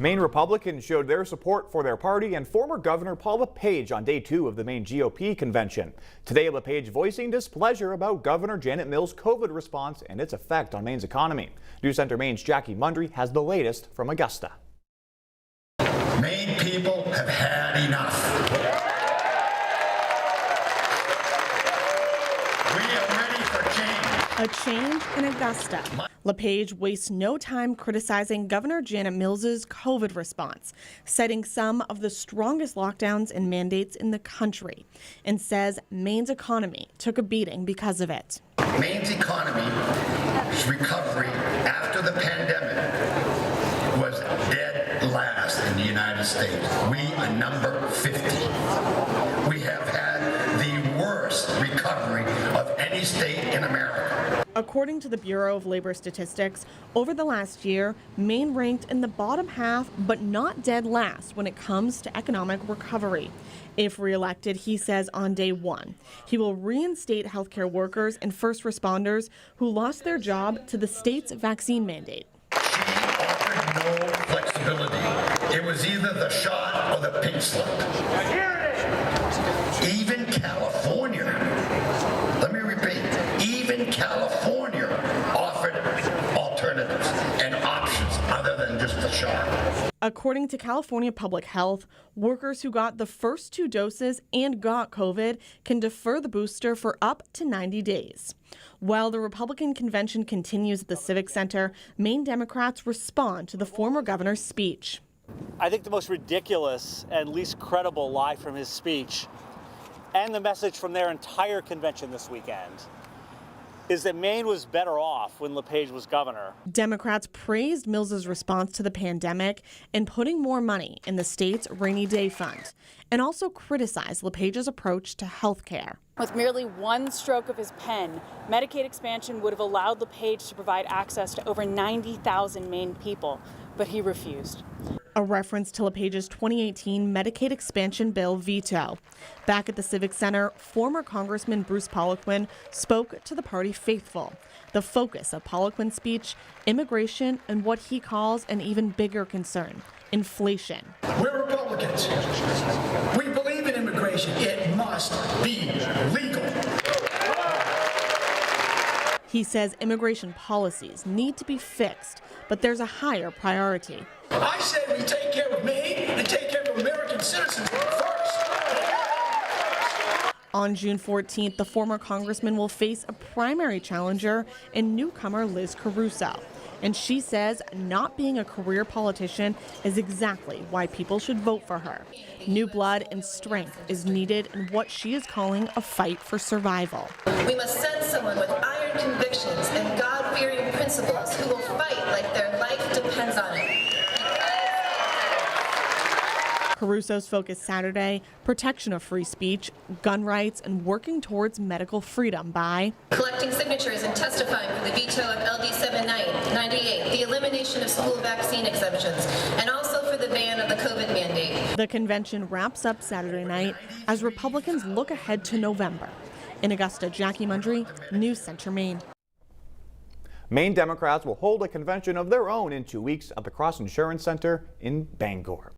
Maine Republicans showed their support for their party and former Governor Paul LePage on day 2 of the Maine GOP convention. Today, LePage voicing displeasure about Governor Janet Mills' COVID response and its effect on Maine's economy. News Center Maine's Jackie Mundry has the latest from Augusta. Maine people have had enough. We are ready for change. A change in Augusta. LePage wastes no time criticizing Governor Janet Mills' COVID response, citing some of the strongest lockdowns and mandates in the country, and says Maine's economy took a beating because of it. Maine's economy's recovery after the pandemic was dead last in the United States. We are number 50. We have had the worst recovery of any state in America. According to the Bureau of Labor Statistics, over the last year, Maine ranked in the bottom half, but not dead last when it comes to economic recovery. If reelected, he says on day 1, he will reinstate healthcare workers and first responders who lost their job to the state's vaccine mandate. She offered no flexibility. It was either the shot or the pink slip. Even California, let me repeat, even California offered alternatives and options other than just the shot. According to California Public Health, workers who got the first 2 doses and got COVID can defer the booster for up to 90 days. While the Republican convention continues at the Civic Center, Maine Democrats respond to the former governor's speech. I think the most ridiculous and least credible lie from his speech and the message from their entire convention this weekend is that Maine was better off when LePage was governor. Democrats praised Mills' response to the pandemic and putting more money in the state's rainy day fund, and also criticized LePage's approach to health care. With merely one stroke of his pen, Medicaid expansion would have allowed LePage to provide access to over 90,000 Maine people, but he refused. A reference to LePage's 2018 Medicaid expansion bill veto. Back at the Civic Center, former Congressman Bruce Poliquin spoke to the party faithful. The focus of Poliquin's speech, immigration and what he calls an even bigger concern, inflation. We're Republicans. We believe in immigration. It must be legal. He says immigration policies need to be fixed, but there's a higher priority. I say we take care of Maine and take care of American citizens first. On June 14th, the former congressman will face a primary challenger in newcomer Liz Caruso. And she says not being a career politician is exactly why people should vote for her. New blood and strength is needed in what she is calling a fight for survival. We must send someone with iron convictions and God-fearing principles who will fight like their life depends on it. Caruso's focus Saturday, protection of free speech, gun rights, and working towards medical freedom by collecting signatures and testifying for the veto of LD 798, the elimination of school vaccine exemptions, and also for the ban of the COVID mandate. The convention wraps up Saturday night as Republicans look ahead to November. In Augusta, Jackie Mundry, News Center, Maine. Maine Democrats will hold a convention of their own in 2 weeks at the Cross Insurance Center in Bangor.